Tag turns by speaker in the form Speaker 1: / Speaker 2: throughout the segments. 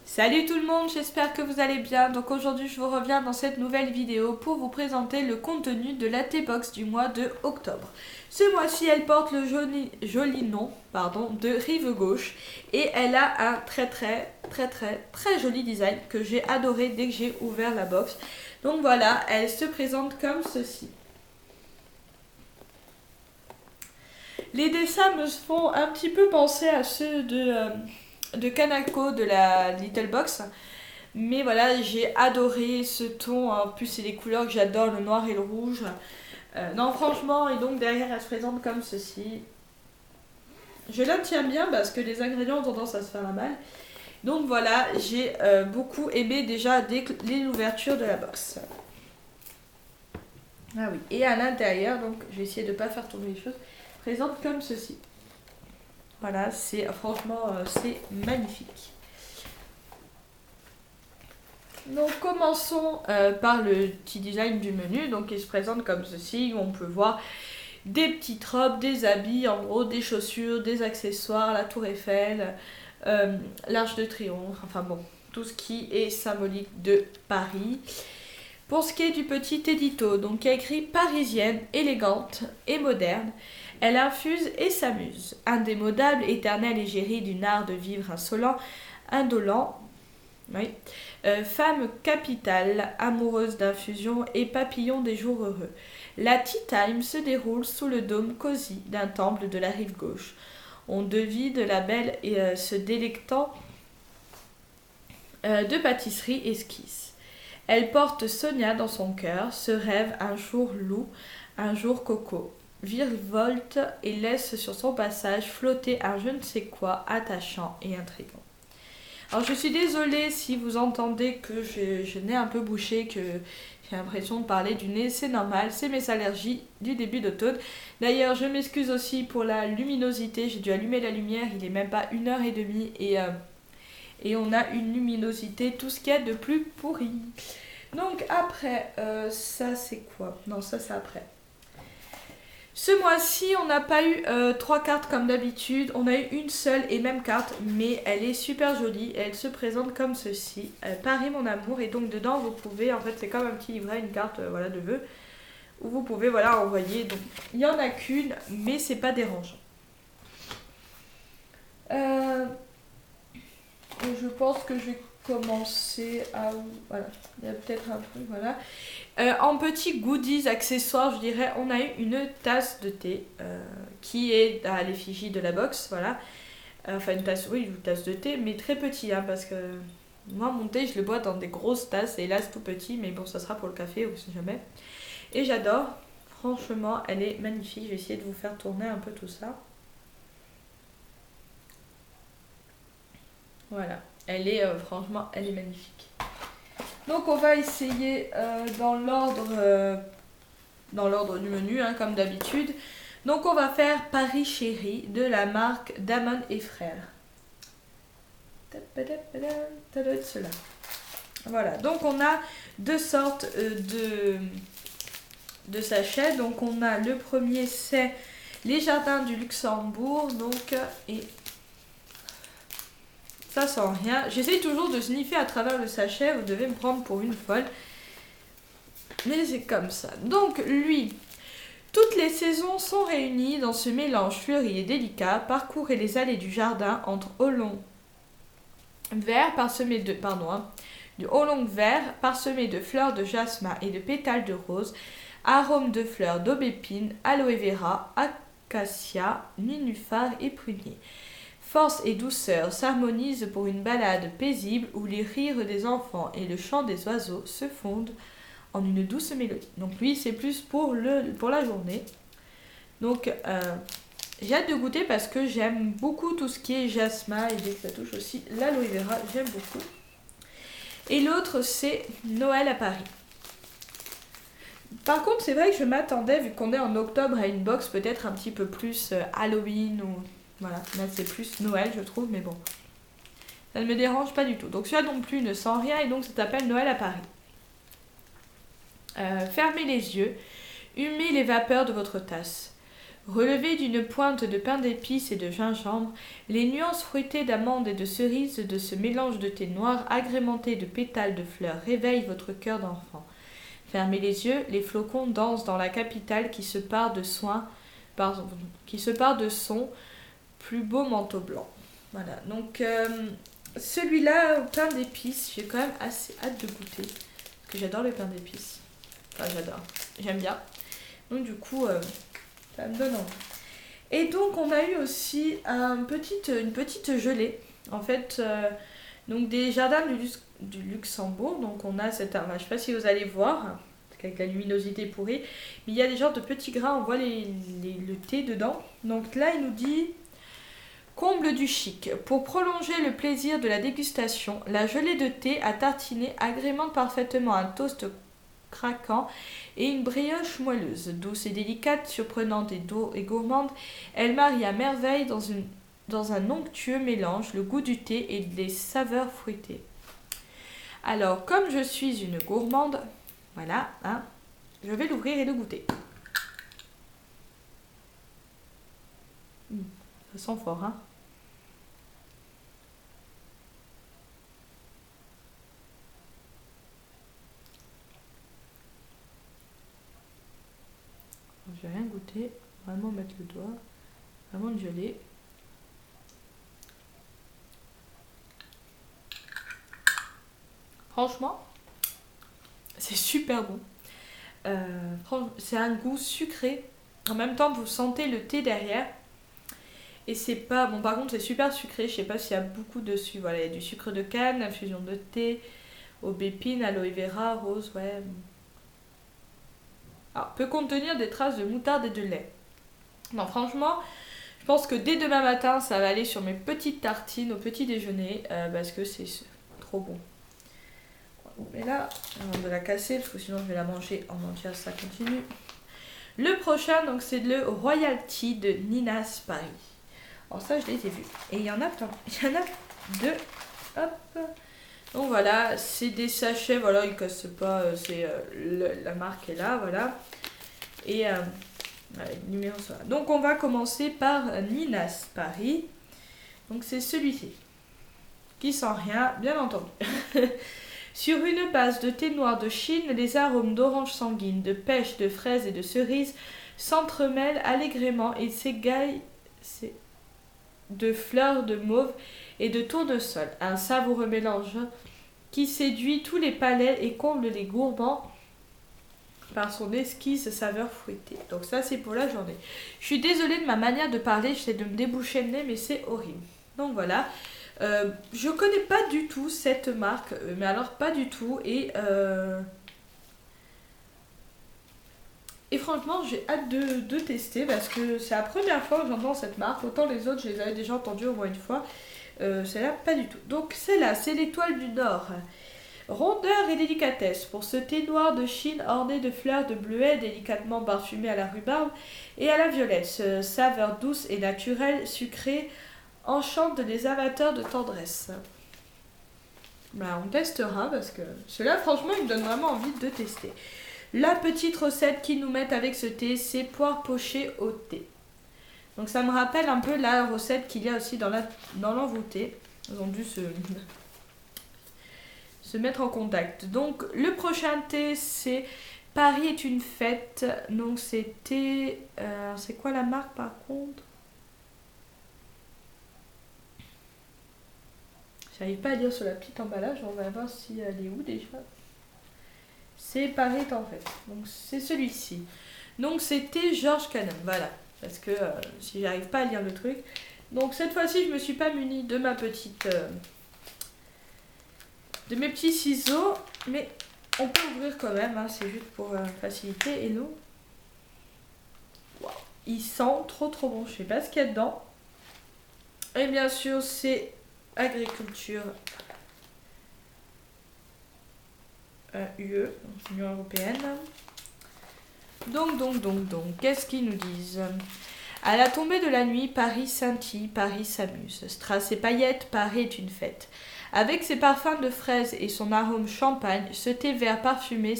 Speaker 1: Salut tout le monde, j'espère que vous allez bien. Donc aujourd'hui je vous reviens dans cette nouvelle vidéo pour vous présenter le contenu de la T-Box du mois de octobre. Ce mois-ci elle porte le joli nom de Rive Gauche et elle a un très joli design que j'ai adoré dès que j'ai ouvert la box. Donc voilà, elle se présente comme ceci. Les dessins me font un petit peu penser à ceux de Kanako de la Little Box. Mais voilà, j'ai adoré ce ton. En plus, c'est des couleurs que j'adore, le noir et le rouge. Non, franchement, et donc derrière, elle se présente comme ceci. Je l'obtiens bien parce que les ingrédients ont tendance à se faire à mal. Donc voilà, j'ai beaucoup aimé déjà dès l'ouverture de la box. Ah oui, et à l'intérieur, donc je vais essayer de ne pas faire tourner les choses, présente comme ceci. Voilà, c'est franchement, c'est magnifique. Donc commençons par le petit design du menu. Donc il se présente comme ceci, où on peut voir des petites robes, des habits, en gros des chaussures, des accessoires, la tour Eiffel, l'Arche de Triomphe, enfin bon, tout ce qui est symbolique de Paris. Pour ce qui est du petit édito, donc il y a écrit parisienne, élégante et moderne, elle infuse et s'amuse, indémodable, éternelle égérie d'une art de vivre insolent, indolent. Oui. Femme capitale, amoureuse d'infusion et papillon des jours heureux. La tea time se déroule sous le dôme cosy d'un temple de la rive gauche. On devine la belle et se délectant de pâtisserie esquisse. Elle porte Sonia dans son cœur, se rêve un jour loup, un jour coco. Virevolte et laisse sur son passage flotter un je ne sais quoi attachant et intriguant. Alors je suis désolée si vous entendez que je n'ai un peu bouché, que j'ai l'impression de parler du nez, c'est normal, c'est mes allergies du début d'automne. D'ailleurs je m'excuse aussi pour la luminosité, j'ai dû allumer la lumière, il est même pas 1h30 et on a une luminosité, tout ce qu'il y a de plus pourri. Donc après, ça c'est quoi? Non, ça c'est après. Ce mois-ci, on n'a pas eu 3 cartes comme d'habitude, on a eu une seule et même carte, mais elle est super jolie, elle se présente comme ceci, Paris mon amour, et donc dedans vous pouvez, en fait c'est comme un petit livret, une carte voilà, de vœux, où vous pouvez voilà, envoyer, donc il n'y en a qu'une, mais c'est pas dérangeant. Je pense que je vais commencer à... Voilà, il y a peut-être un truc, voilà. En petits goodies, accessoires, je dirais, on a eu une tasse de thé qui est à l'effigie de la box, voilà. Enfin, une tasse, oui, une tasse de thé, mais très petit, hein, parce que moi, mon thé, je le bois dans des grosses tasses, et là, c'est tout petit, mais bon, ça sera pour le café, ou si jamais. Et j'adore, franchement, elle est magnifique. Je vais essayer de vous faire tourner un peu tout ça. Voilà, elle est, franchement, elle est magnifique. Donc, on va essayer dans l'ordre du menu, hein, comme d'habitude. Donc on va faire Paris Chéri de la marque Damon et Frères. Ça doit être cela. Voilà, donc on a deux sortes de sachets. Donc on a le premier, c'est les jardins du Luxembourg. Donc, et ça sent rien. J'essaye toujours de sniffer à travers le sachet. Vous devez me prendre pour une folle. Mais c'est comme ça. Donc lui... Toutes les saisons sont réunies dans ce mélange fleuri et délicat. Parcourez les allées du jardin entre hollands verts parsemés de du hollong vert parsemé de fleurs de jasmin et de pétales de rose, arômes de fleurs d'aubépine, aloe vera, acacia, nénuphar et prunier. Force et douceur s'harmonisent pour une balade paisible où les rires des enfants et le chant des oiseaux se fondent en une douce mélodie. Donc lui, c'est plus pour la journée. Donc j'ai hâte de goûter parce que j'aime beaucoup tout ce qui est jasmin et dès que ça touche aussi l'aloe vera, j'aime beaucoup. Et l'autre, c'est Noël à Paris. Par contre, c'est vrai que je m'attendais, vu qu'on est en octobre, à une box peut-être un petit peu plus Halloween ou... Voilà, là c'est plus Noël, je trouve, mais bon. Ça ne me dérange pas du tout. Donc celui-là non plus ne sent rien et donc ça s'appelle Noël à Paris. Fermez les yeux, humez les vapeurs de votre tasse. Relevées d'une pointe de pain d'épices et de gingembre, les nuances fruitées d'amandes et de cerises de ce mélange de thé noir agrémenté de pétales de fleurs réveillent votre cœur d'enfant. Fermez les yeux, les flocons dansent dans la capitale qui se part de son plus beau manteau blanc. Voilà, donc celui-là au pain d'épices, j'ai quand même assez hâte de goûter. Parce que j'adore le pain d'épices. Enfin, j'adore, j'aime bien. Donc du coup, ça me donne envie. Et donc on a eu aussi une petite gelée. En fait, donc des jardins du Luxembourg. Donc on a cette arbre. Je ne sais pas si vous allez voir, avec la luminosité pourrie. Mais il y a des genres de petits grains, on voit le thé dedans. Donc là, il nous dit... Comble du chic. Pour prolonger le plaisir de la dégustation, la gelée de thé à tartiner agrémente parfaitement un toast craquant et une brioche moelleuse. Douce et délicate, surprenante et gourmande, elle marie à merveille dans un onctueux mélange le goût du thé et les saveurs fruitées. Alors, comme je suis une gourmande, voilà, je vais l'ouvrir et le goûter. Ça sent fort, hein. Je vais rien goûter, vraiment mettre le doigt, vraiment une gelée. Franchement, c'est super bon. C'est un goût sucré. En même temps, vous sentez le thé derrière. Et c'est pas... Bon, par contre, c'est super sucré. Je sais pas s'il y a beaucoup dessus. Voilà, il y a du sucre de canne, infusion de thé, aubépine, aloe vera, rose, ouais. Alors, peut contenir des traces de moutarde et de lait. Non, franchement, je pense que dès demain matin, ça va aller sur mes petites tartines au petit déjeuner. Parce que c'est trop bon. Mais là, avant de la casser, parce que sinon je vais la manger en entière, ça continue. Le prochain, donc, c'est le Royalty de Nina's Paris. Alors ça, je les ai vus. Et il y en a plein. Il y en a deux. Hop. Donc voilà, c'est des sachets, voilà, ils ne cassent pas, la marque est là, voilà. Et voilà, le numéro sera là. Donc on va commencer par Nina's Paris. Donc c'est celui-ci. Qui sent rien, bien entendu. Sur une base de thé noir de Chine, les arômes d'orange sanguine, de pêche, de fraises et de cerises s'entremêlent allègrement et s'égaillent de fleurs de mauve et de tournesol. Un savoureux mélange qui séduit tous les palais et comble les gourmands par son esquisse saveur fruitée. Donc ça, c'est pour la journée. Je suis désolée de ma manière de parler, j'essaie de me déboucher le nez, mais c'est horrible. Donc voilà. Je connais pas du tout cette marque, mais alors pas du tout, et franchement j'ai hâte de tester parce que c'est la première fois que j'entends cette marque. Autant les autres je les avais déjà entendus au moins une fois, celle-là pas du tout. Donc celle-là, c'est l'Étoile du Nord. Rondeur et délicatesse pour ce thé noir de Chine orné de fleurs de bleuet délicatement parfumé à la rhubarbe et à la violette. Saveur douce et naturelle, sucrée, enchante les amateurs de tendresse. Bah, on testera parce que cela franchement il me donne vraiment envie de tester. La petite recette qu'ils nous mettent avec ce thé, c'est poire pochée au thé. Donc ça me rappelle un peu la recette qu'il y a aussi dans l'envoûté. Ils ont dû se mettre en contact. Donc le prochain thé, c'est Paris est une fête. Donc c'est thé... c'est quoi la marque par contre? J'arrive pas à lire sur la petite emballage, on va voir si elle est où déjà. C'est Paris est en fait. Donc c'est celui-ci. Donc c'était Georges Canon, voilà. Parce que si j'arrive pas à lire le truc. Donc cette fois-ci je me suis pas munie de ma petite... de mes petits ciseaux. Mais on peut ouvrir quand même, hein, c'est juste pour faciliter. Et nous... Wow. Il sent trop bon, je sais pas ce qu'il y a dedans. Et bien sûr c'est... Agriculture UE, Union Européenne. Donc, qu'est-ce qu'ils nous disent? À la tombée de la nuit, Paris scintille, Paris s'amuse. Strass et paillettes, Paris est une fête. Avec ses parfums de fraises et son arôme champagne, ce thé vert parfumé,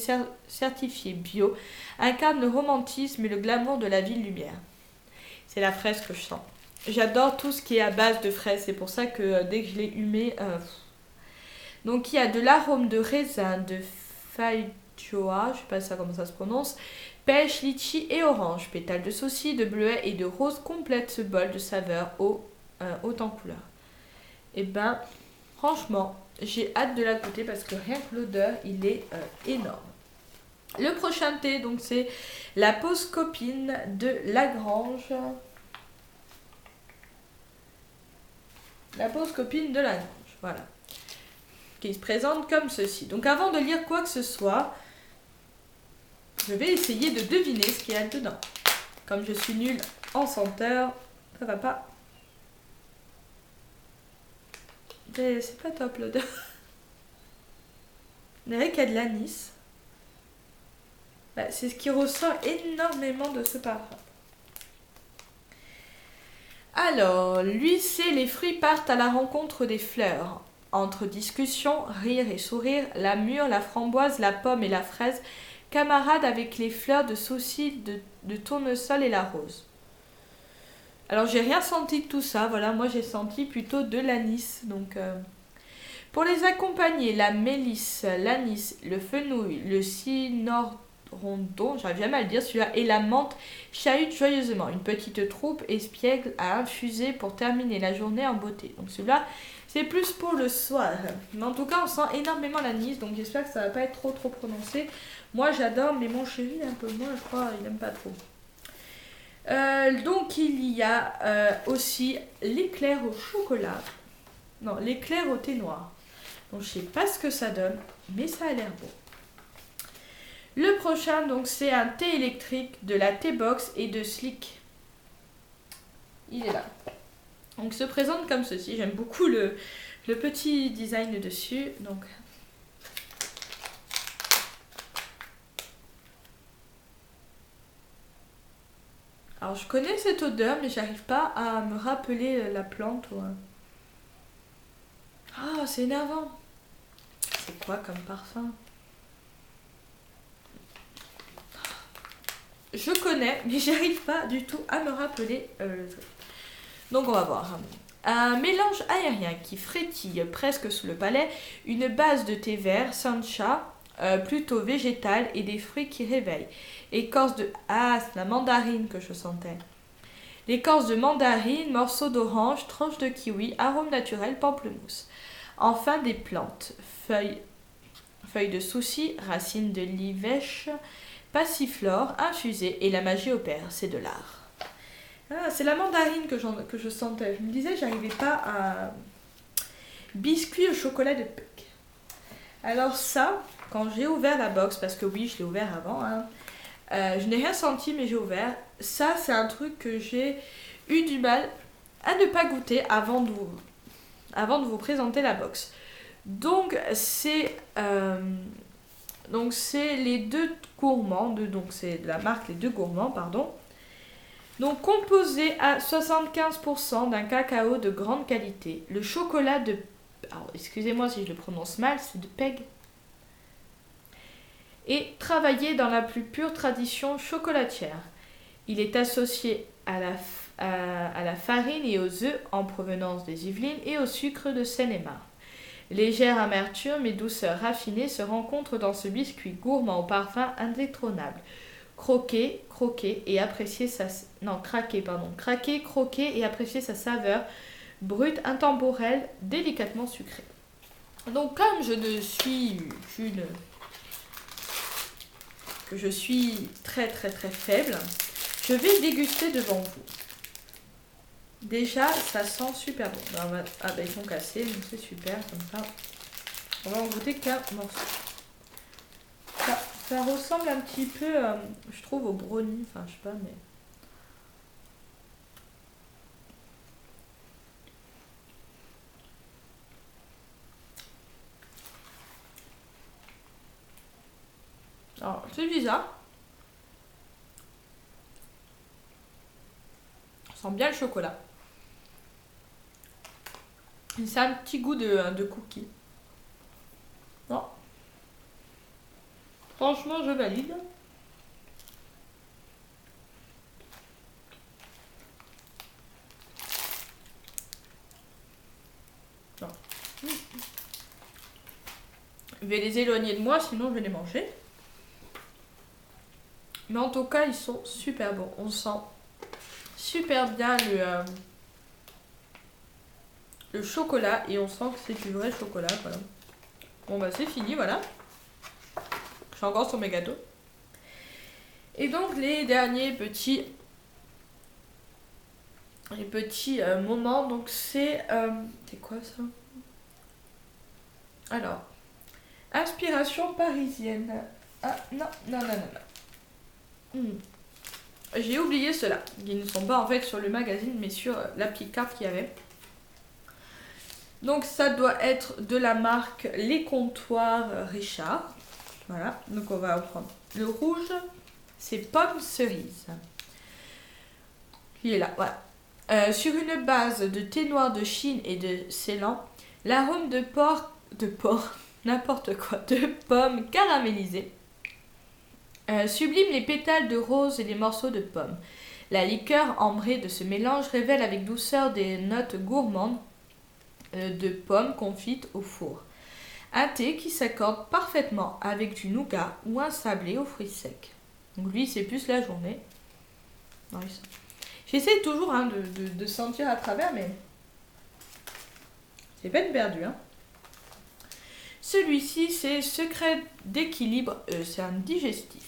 Speaker 1: certifié bio, incarne le romantisme et le glamour de la ville lumière. C'est la fraise que je sens. J'adore tout ce qui est à base de fraises. C'est pour ça que dès que je l'ai humé... Donc il y a de l'arôme de raisin, de feijoa, je sais pas ça comment ça se prononce, pêche, litchi et orange, pétales de saucis, de bleuet et de rose complètent ce bol de saveurs haut en couleur. Et ben, franchement, j'ai hâte de la goûter parce que rien que l'odeur, il est énorme. Le prochain thé, donc c'est la pause copine de Lagrange. La pause copine de Lagrange, voilà. Qui se présente comme ceci. Donc avant de lire quoi que ce soit, je vais essayer de deviner ce qu'il y a dedans. Comme je suis nulle en senteur, ça va pas. C'est pas top l'odeur. On dirait qu'il y a de l'anis. Bah, c'est ce qui ressort énormément de ce parfum. Alors, lui, c'est les fruits partent à la rencontre des fleurs. Entre discussion, rire et sourire, la mûre, la framboise, la pomme et la fraise, camarades avec les fleurs de saucis, de tournesol et la rose. Alors, j'ai rien senti de tout ça, voilà, moi j'ai senti plutôt de l'anis. Donc, pour les accompagner, la mélisse, l'anis, le fenouil, le cinorondon, j'arrive jamais à le dire celui-là, et la menthe chahutent joyeusement. Une petite troupe espiègle à infuser pour terminer la journée en beauté. Donc celui-là, c'est plus pour le soir. Mais en tout cas, on sent énormément l'anis, donc j'espère que ça va pas être trop prononcé. Moi j'adore, mais mon chéri un peu moins, je crois, il aime pas trop. Donc il y a aussi l'éclair au chocolat. Non, l'éclair au thé noir. Donc je sais pas ce que ça donne, mais ça a l'air beau. Le prochain, donc c'est un thé électrique de la T-Box et de Slick. Il est là. Donc se présente comme ceci. J'aime beaucoup le petit design dessus. Donc alors je connais cette odeur, mais j'arrive pas à me rappeler la plante. Ah, c'est énervant. C'est quoi comme parfum? Je connais, mais j'arrive pas du tout à me rappeler le truc. Donc on va voir. Un mélange aérien qui frétille presque sous le palais, une base de thé vert, sancha, plutôt végétal et des fruits qui réveillent. Écorce de... Ah, c'est la mandarine que je sentais. L'écorce de mandarine, morceaux d'orange, tranches de kiwi, arôme naturel, pamplemousse. Enfin des plantes, feuilles de souci, racines de livèche, passiflore, infusée et la magie opère, c'est de l'art. Ah, c'est la mandarine que je sentais. Je me disais, j'arrivais pas à... Biscuit au chocolat de Pâques. Alors ça, quand j'ai ouvert la box, parce que oui, je l'ai ouvert avant, hein, je n'ai rien senti, mais j'ai ouvert. Ça, c'est un truc que j'ai eu du mal à ne pas goûter avant de vous présenter la box. Donc, c'est les deux gourmands, donc c'est de la marque Les Deux Gourmands, pardon. Donc composé à 75% d'un cacao de grande qualité. Le chocolat de... Alors, excusez-moi si je le prononce mal, c'est de Peg. Et travaillé dans la plus pure tradition chocolatière. Il est associé à la farine et aux œufs en provenance des Yvelines et au sucre de Seine-et-Marne. Légère amertume et douceur raffinée se rencontrent dans ce biscuit gourmand au parfum indétrônable. Craquer et apprécier sa saveur brute, intemporelle, délicatement sucrée. Donc comme je ne suis que je suis très faible, je vais déguster devant vous. Déjà, ça sent super bon. Ah bah ils sont cassés, donc c'est super comme ça. On va en goûter qu'un morceau. Ça ressemble un petit peu, je trouve, au brownie. Enfin, je sais pas, mais... Alors, c'est bizarre. Ça sent bien le chocolat. Et c'est un petit goût de cookie. Non. Franchement, je valide. Je vais les éloigner de moi, sinon je vais les manger. Mais en tout cas, ils sont super bons. On sent super bien le chocolat et on sent que c'est du vrai chocolat. Voilà. Bon bah c'est fini, voilà. Je suis encore sur mes gâteaux. Et donc les derniers petits moments, donc c'est quoi ça? Alors, inspiration parisienne. Ah non, non, non, non, non. J'ai oublié ceux-là. Ils ne sont pas en fait sur le magazine, mais sur la petite carte qu'il y avait. Donc ça doit être de la marque Les Comptoirs Richard. Voilà, donc on va en prendre le rouge. C'est pomme cerise. Il est là, voilà. Sur une base de thé noir de Chine et de Ceylan, l'arôme de n'importe quoi, de pommes caramélisées sublime les pétales de rose et les morceaux de pommes. La liqueur ambrée de ce mélange révèle avec douceur des notes gourmandes de pommes confites au four. Un thé qui s'accorde parfaitement avec du nougat ou un sablé aux fruits secs. Donc lui, c'est plus la journée. J'essaie toujours de sentir à travers, mais c'est peine perdue. Hein. Celui-ci, c'est Secret d'équilibre, c'est un digestif.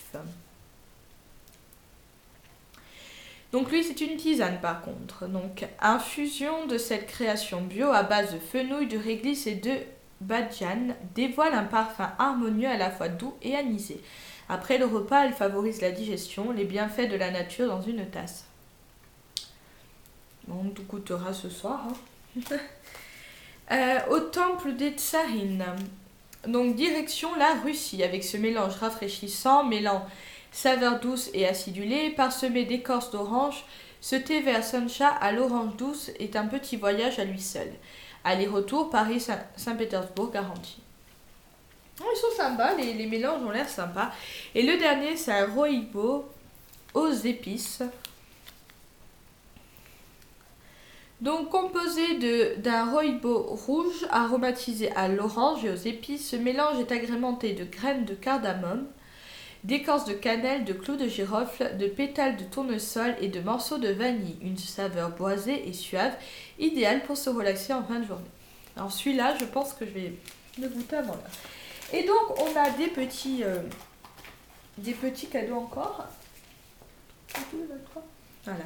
Speaker 1: Donc lui, c'est une tisane par contre. Donc infusion de cette création bio à base de fenouil, de réglisse et de badiane dévoile un parfum harmonieux à la fois doux et anisé. Après le repas, elle favorise la digestion, les bienfaits de la nature dans une tasse. On tout goûtera ce soir. Hein. Au temple des Tsarines. Donc direction la Russie avec ce mélange rafraîchissant, mêlant saveur douce et acidulée, parsemé d'écorce d'orange. Ce thé vert Sancha à l'orange douce est un petit voyage à lui seul. Aller-retour Paris-Saint-Pétersbourg garanti. Oh, ils sont sympas, les mélanges ont l'air sympas. Et le dernier, c'est un Roibo aux épices. Donc composé d'un Roibo rouge aromatisé à l'orange et aux épices, ce mélange est agrémenté de graines de cardamome, d'écorce de cannelle, de clous de girofle, de pétales de tournesol et de morceaux de vanille. Une saveur boisée et suave, idéale pour se relaxer en fin de journée. Alors celui-là, je pense que je vais le goûter avant là. Et donc on a des petits cadeaux encore. Voilà.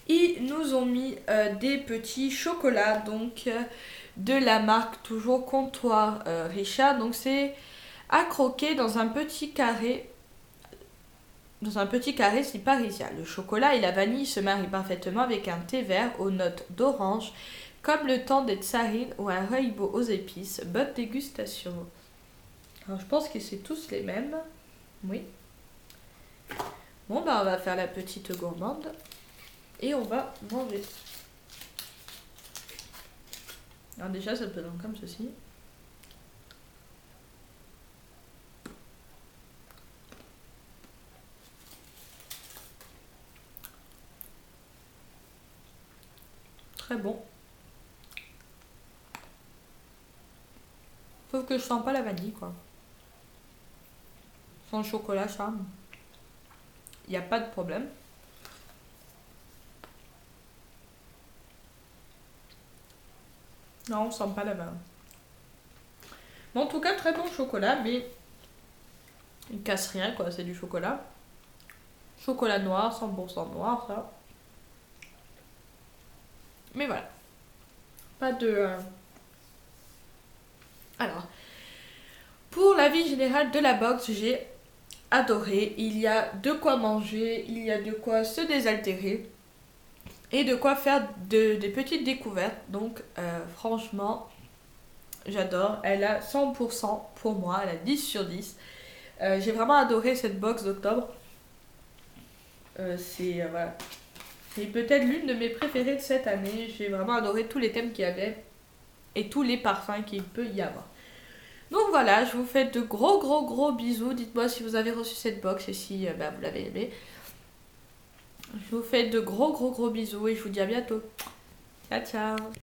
Speaker 1: Ils nous ont mis des petits chocolats, donc de la marque toujours Comptoir Richard. Donc c'est à croquer dans un petit carré. Si parisien. Le chocolat et la vanille se marient parfaitement avec un thé vert aux notes d'orange, comme le temps des tsarines ou un Roibo aux épices. Bonne dégustation. Alors je pense que c'est tous les mêmes. Oui. Bon bah on va faire la petite gourmande. Et on va manger. Alors déjà ça se présente comme ceci. Très bon. Sauf que je sens pas la vanille quoi. Sans le chocolat ça, il n'y a pas de problème. Non, on sent pas la vanille. Mais en tout cas, très bon chocolat, mais il casse rien quoi, c'est du chocolat. Chocolat noir, 100% noir, ça. Mais voilà. Pas de... Alors, pour l'avis général de la box, j'ai adoré. Il y a de quoi manger, il y a de quoi se désaltérer et de quoi faire des petites découvertes. Donc, franchement, j'adore. Elle a 100% pour moi, elle a 10 sur 10. J'ai vraiment adoré cette box d'octobre. Voilà. C'est peut-être l'une de mes préférées de cette année. J'ai vraiment adoré tous les thèmes qu'il y avait et tous les parfums qu'il peut y avoir. Donc voilà, je vous fais de gros bisous. Dites-moi si vous avez reçu cette box et si vous l'avez aimé. Je vous fais de gros bisous et je vous dis à bientôt. Ciao ciao.